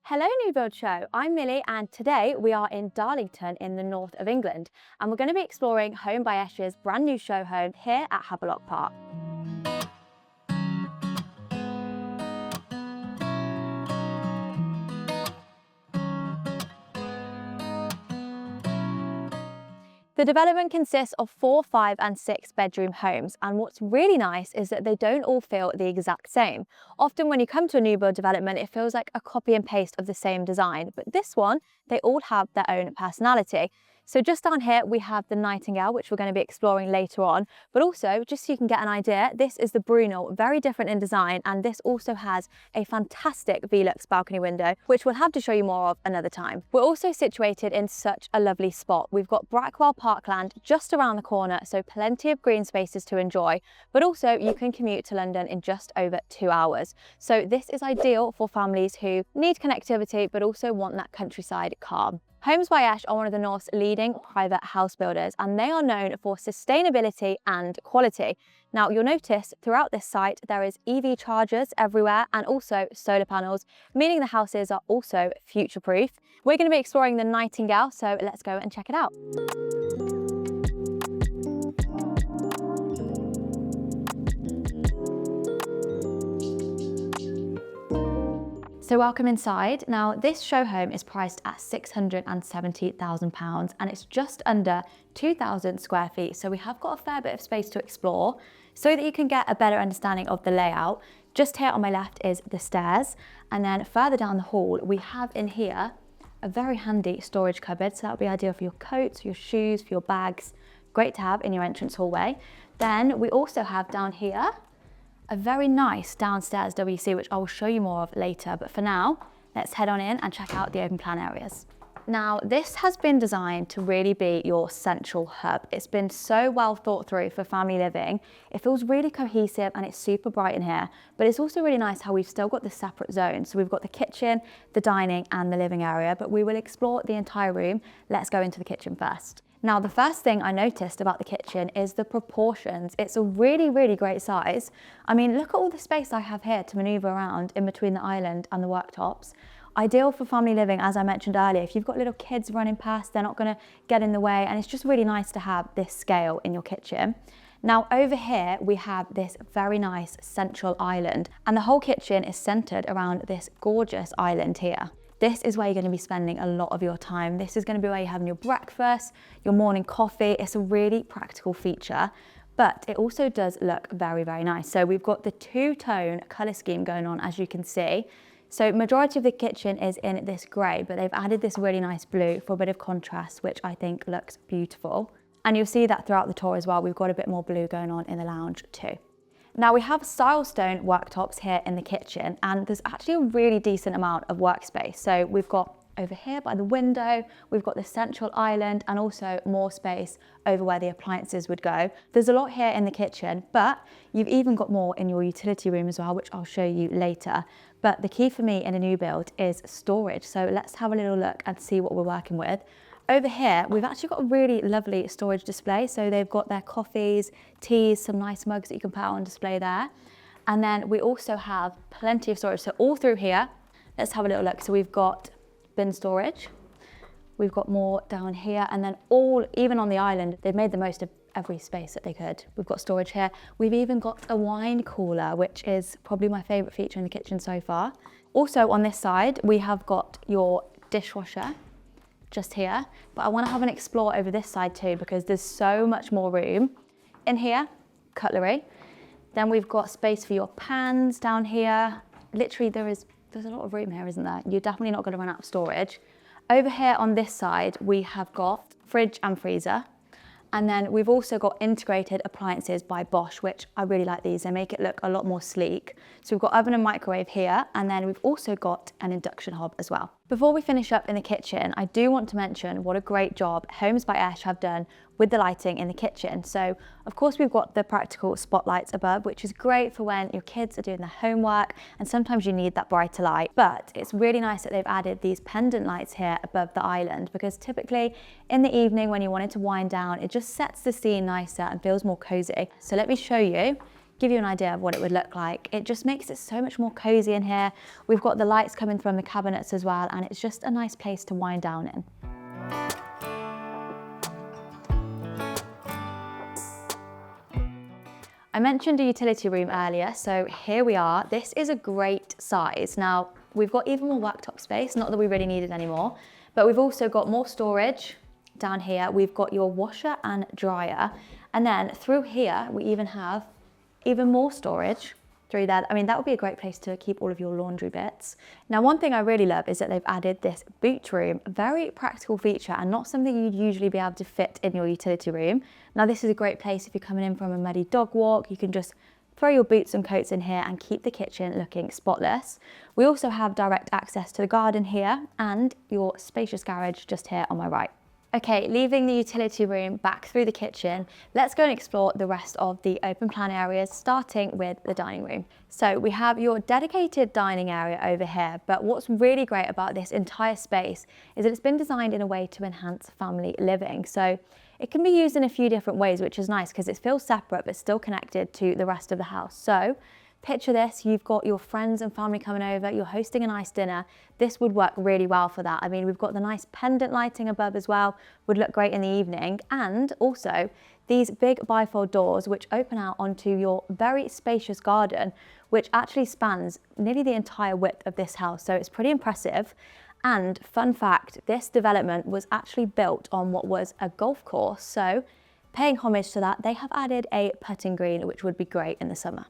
Hello New Build Show, I'm Millie and today we are in Darlington in the north of England and we're going to be exploring Homes By Esh's brand new show home here at Havelock Park. The development consists of 4, 5 and 6 bedroom homes, and what's really nice is that they don't all feel the exact same. Often when you come to a new build development it feels like a copy and paste of the same design, but this one they all have their own personality. So just down here we have the Nightingale, which we're going to be exploring later on, but also just so you can get an idea, this is the Brunel, very different in design, and this also has a fantastic Velux balcony window, which we'll have to show you more of another time. We're also situated in such a lovely spot. We've got Blackwell Parkland just around the corner, so plenty of green spaces to enjoy, but also you can commute to London in just over 2 hours. So this is ideal for families who need connectivity but also want that countryside calm. Homes By Esh are one of the North's leading private house builders, and they are known for sustainability and quality. Now you'll notice throughout this site there is EV chargers everywhere and also solar panels, meaning the houses are also future-proof. We're going to be exploring the Nightingale, so let's go and check it out. So welcome inside. Now this show home is priced at £670,000 and it's just under 2,000 square feet. So we have got a fair bit of space to explore so that you can get a better understanding of the layout. Just here on my left is the stairs, and then further down the hall we have in here a very handy storage cupboard. So that would be ideal for your coats, your shoes, for your bags. Great to have in your entrance hallway. Then we also have down here a very nice downstairs WC, which I will show you more of later, but for now let's head on in and check out the open plan areas. Now this has been designed to really be your central hub. It's been so well thought through for family living. It feels really cohesive and it's super bright in here, but it's also really nice how we've still got the separate zones. So we've got the kitchen, the dining and the living area, but we will explore the entire room. Let's go into the kitchen first. Now the first thing I noticed about the kitchen is the proportions. It's a really great size. I mean, look at all the space I have here to maneuver around in between the island and the worktops. Ideal for family living, as I mentioned earlier. If you've got little kids running past, they're not going to get in the way, and it's just really nice to have this scale in your kitchen. Now over here we have this very nice central island, and the whole kitchen is centered around this gorgeous island here. This is where you're going to be spending a lot of your time. This is going to be where you're having your breakfast, your morning coffee. It's a really practical feature, but it also does look very nice. So we've got the two-tone colour scheme going on, as you can see. So majority of the kitchen is in this grey, but they've added this really nice blue for a bit of contrast, which I think looks beautiful. And you'll see that throughout the tour as well. We've got a bit more blue going on in the lounge too. Now we have silestone worktops here in the kitchen, and there's actually a really decent amount of workspace. So we've got over here by the window, we've got the central island and also more space over where the appliances would go. There's a lot here in the kitchen, but you've even got more in your utility room as well, which I'll show you later. But the key for me in a new build is storage. So let's have a little look and see what we're working with. Over here, we've actually got a really lovely storage display. So they've got their coffees, teas, some nice mugs that you can put on display there. And then we also have plenty of storage. So all through here, let's have a little look. So we've got bin storage. We've got more down here. And then even on the island, they've made the most of every space that they could. We've got storage here. We've even got a wine cooler, which is probably my favorite feature in the kitchen so far. Also on this side, we have got your dishwasher just here, but I want to have an explore over this side too because there's so much more room. In here, cutlery. Then we've got space for your pans down here. Literally there's a lot of room here, isn't there? You're definitely not going to run out of storage. Over here on this side, we have got fridge and freezer. And then we've also got integrated appliances by Bosch, which I really like these. They make it look a lot more sleek. So we've got oven and microwave here, and then we've also got an induction hob as well. Before we finish up in the kitchen, I do want to mention what a great job Homes By Esh have done with the lighting in the kitchen. So of course we've got the practical spotlights above, which is great for when your kids are doing their homework and sometimes you need that brighter light. But it's really nice that they've added these pendant lights here above the island, because typically in the evening when you wanted to wind down, it just sets the scene nicer and feels more cozy. So let me show you. give you an idea of what it would look like. It just makes it so much more cozy in here. We've got the lights coming from the cabinets as well, and it's just a nice place to wind down in. I mentioned a utility room earlier, so here we are. This is a great size. Now, we've got even more worktop space, not that we really need it anymore, but we've also got more storage down here. We've got your washer and dryer, and then through here, we even have even more storage through there. I mean, that would be a great place to keep all of your laundry bits. Now, one thing I really love is that they've added this boot room, very practical feature and not something you'd usually be able to fit in your utility room. Now, this is a great place if you're coming in from a muddy dog walk. You can just throw your boots and coats in here and keep the kitchen looking spotless. We also have direct access to the garden here and your spacious garage just here on my right. Okay, leaving the utility room back through the kitchen, let's go and explore the rest of the open plan areas, starting with the dining room. So we have your dedicated dining area over here, but what's really great about this entire space is that it's been designed in a way to enhance family living. So it can be used in a few different ways, which is nice because it feels separate but still connected to the rest of the house. So picture this, you've got your friends and family coming over, you're hosting a nice dinner. This would work really well for that. I mean, we've got the nice pendant lighting above as well, would look great in the evening. And also these big bifold doors, which open out onto your very spacious garden, which actually spans nearly the entire width of this house. So it's pretty impressive. And fun fact, this development was actually built on what was a golf course. So paying homage to that, they have added a putting green, which would be great in the summer.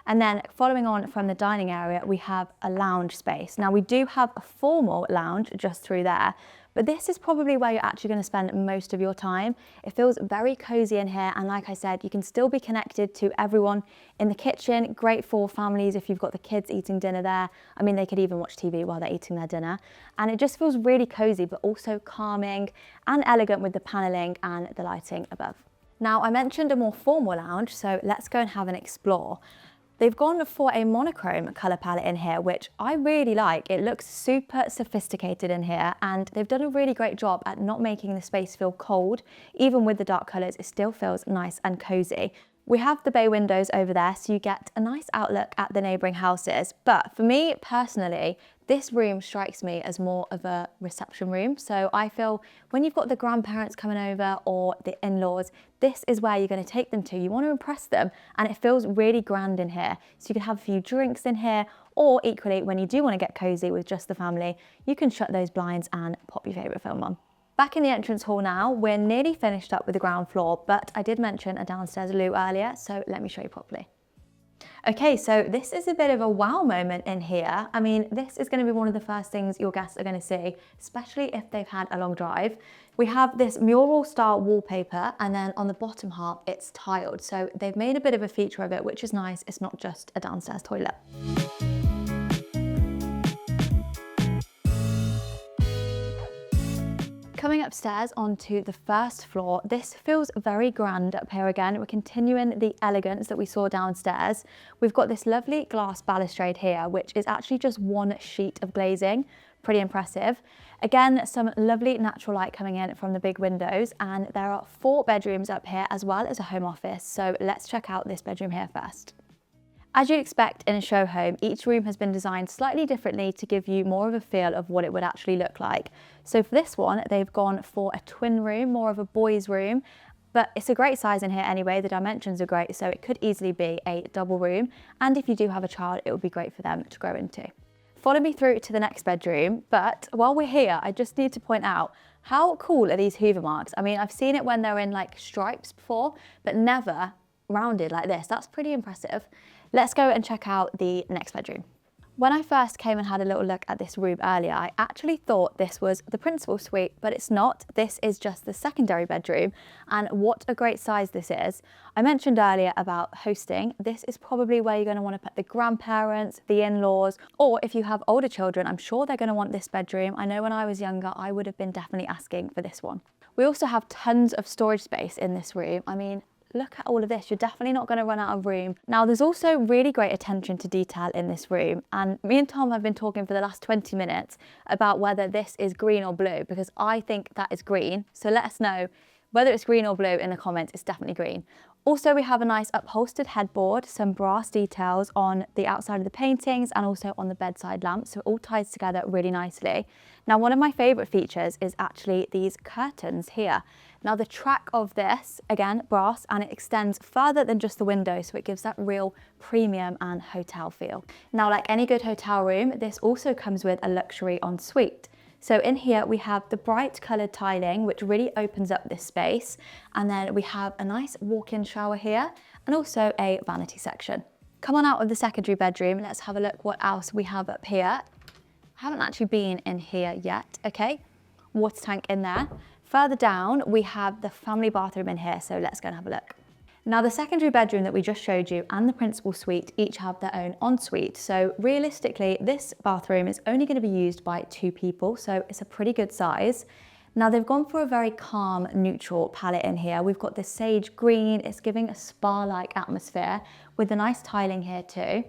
And then following on from the dining area, we have a lounge space. Now we do have a formal lounge just through there, but this is probably where you're actually going to spend most of your time. It feels very cozy in here. And like I said, you can still be connected to everyone in the kitchen. Great for families if you've got the kids eating dinner there. I mean, they could even watch TV while they're eating their dinner. And it just feels really cozy, but also calming and elegant with the paneling and the lighting above. Now I mentioned a more formal lounge, so let's go and have an explore. They've gone for a monochrome colour palette in here, which I really like. It looks super sophisticated in here, and they've done a really great job at not making the space feel cold. Even with the dark colours, it still feels nice and cosy. We have the bay windows over there, so you get a nice outlook at the neighbouring houses. But for me personally, this room strikes me as more of a reception room. So I feel when you've got the grandparents coming over or the in-laws, this is where you're going to take them to. You want to impress them, and it feels really grand in here. So you can have a few drinks in here, or equally, when you do want to get cozy with just the family, you can shut those blinds and pop your favourite film on. Back in the entrance hall now, we're nearly finished up with the ground floor, but I did mention a downstairs loo earlier, so let me show you properly. Okay, so this is a bit of a wow moment in here. I mean, this is going to be one of the first things your guests are going to see, especially if they've had a long drive. We have this mural style wallpaper, and then on the bottom half, it's tiled. So they've made a bit of a feature of it, which is nice. It's not just a downstairs toilet. Coming upstairs onto the first floor, this feels very grand up here again. We're continuing the elegance that we saw downstairs. We've got this lovely glass balustrade here, which is actually just one sheet of glazing. Pretty impressive. Again, some lovely natural light coming in from the big windows, and there are 4 bedrooms up here as well as a home office. So let's check out this bedroom here first. As you'd expect in a show home, each room has been designed slightly differently to give you more of a feel of what it would actually look like. So for this one, they've gone for a twin room, more of a boys' room, but it's a great size in here anyway. The dimensions are great, so it could easily be a double room. And if you do have a child, it would be great for them to grow into. Follow me through to the next bedroom, but while we're here, I just need to point out how cool are these Hoover marks? I mean, I've seen it when they're in like stripes before, but never rounded like this. That's pretty impressive. Let's go and check out the next bedroom. When I first came and had a little look at this room earlier, I actually thought this was the principal suite, but it's not. This is just the secondary bedroom, and what a great size this is. I mentioned earlier about hosting. This is probably where you're going to want to put the grandparents, the in-laws, or if you have older children, I'm sure they're going to want this bedroom. I know when I was younger, I would have been definitely asking for this one. We also have tons of storage space in this room. I mean, look at all of this. You're definitely not going to run out of room. Now, there's also really great attention to detail in this room. And me and Tom have been talking for the last 20 minutes about whether this is green or blue, because I think that is green. So let us know whether it's green or blue in the comments. It's definitely green. Also, we have a nice upholstered headboard, some brass details on the outside of the paintings and also on the bedside lamps, so it all ties together really nicely. Now, one of my favourite features is actually these curtains here. Now, the track of this, again, brass, and it extends further than just the window, so it gives that real premium and hotel feel. Now, like any good hotel room, this also comes with a luxury ensuite. So in here we have the bright coloured tiling, which really opens up this space. And then we have a nice walk-in shower here and also a vanity section. Come on out of the secondary bedroom and let's have a look what else we have up here. Haven't actually been in here yet, okay? Water tank in there. Further down, we have the family bathroom in here, so let's go and have a look. Now, the secondary bedroom that we just showed you and the principal suite each have their own ensuite. So realistically, this bathroom is only going to be used by 2 people, so it's a pretty good size. Now, they've gone for a very calm, neutral palette in here. We've got this sage green. It's giving a spa-like atmosphere with the nice tiling here too.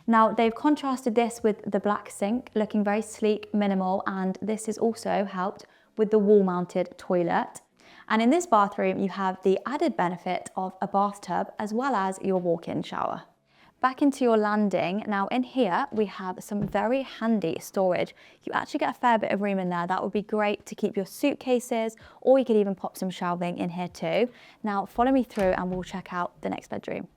Now, they've contrasted this with the black sink, looking very sleek, minimal, and this is also helped with the wall-mounted toilet. And in this bathroom, you have the added benefit of a bathtub as well as your walk-in shower. Back into your landing. Now in here, we have some very handy storage. You actually get a fair bit of room in there. That would be great to keep your suitcases, or you could even pop some shelving in here too. Now follow me through and we'll check out the next bedroom.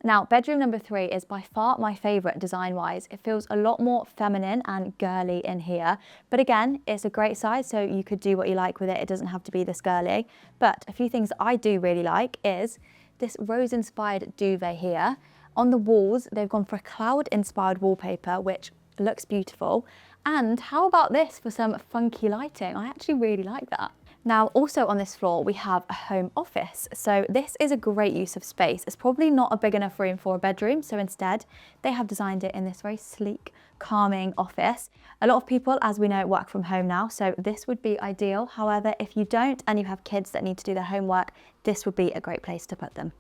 Now, bedroom number 3 is by far my favourite design-wise. It feels a lot more feminine and girly in here. But again, it's a great size, so you could do what you like with it. It doesn't have to be this girly. But a few things that I do really like is this rose-inspired duvet here. On the walls, they've gone for a cloud-inspired wallpaper, which looks beautiful. And how about this for some funky lighting? I actually really like that. Now, also on this floor, we have a home office. So this is a great use of space. It's probably not a big enough room for a bedroom. So instead, they have designed it in this very sleek, calming office. A lot of people, as we know, work from home now. So this would be ideal. However, if you don't and you have kids that need to do their homework, this would be a great place to put them.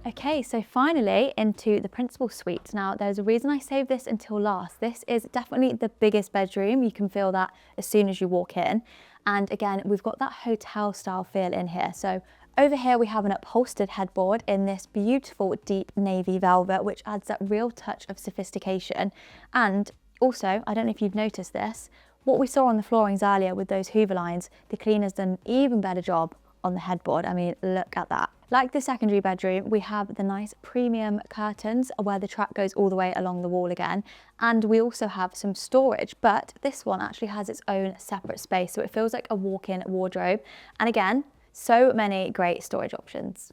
Okay, so finally into the principal suite. Now, there's a reason I saved this until last. This is definitely the biggest bedroom. You can feel that as soon as you walk in. And again, we've got that hotel style feel in here. So over here, we have an upholstered headboard in this beautiful deep navy velvet, which adds that real touch of sophistication. And also, I don't know if you've noticed this, what we saw on the floorings earlier with those Hoover lines, the cleaner's done an even better job on the headboard. I mean, look at that. Like the secondary bedroom, we have the nice premium curtains where the track goes all the way along the wall again. And we also have some storage, but this one actually has its own separate space. So it feels like a walk-in wardrobe. And again, so many great storage options.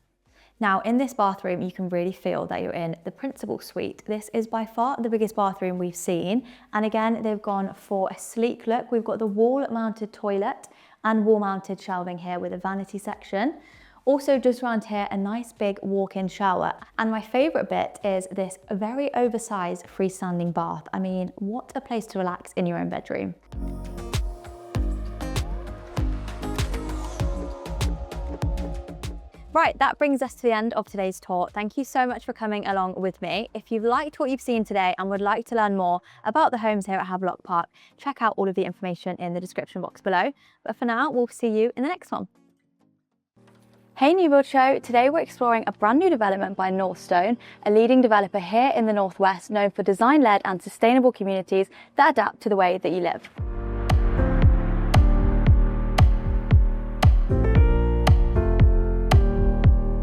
Now in this bathroom, you can really feel that you're in the principal suite. This is by far the biggest bathroom we've seen. And again, they've gone for a sleek look. We've got the wall-mounted toilet and wall-mounted shelving here with a vanity section. Also just around here, a nice big walk-in shower. And my favorite bit is this very oversized freestanding bath. I mean, what a place to relax in your own bedroom. Right, that brings us to the end of today's tour. Thank you so much for coming along with me. If you've liked what you've seen today and would like to learn more about the homes here at Havelock Park, check out all of the information in the description box below. But for now, we'll see you in the next one. Hey New Build Show, today we're exploring a brand new development by Northstone, a leading developer here in the Northwest known for design-led and sustainable communities that adapt to the way that you live.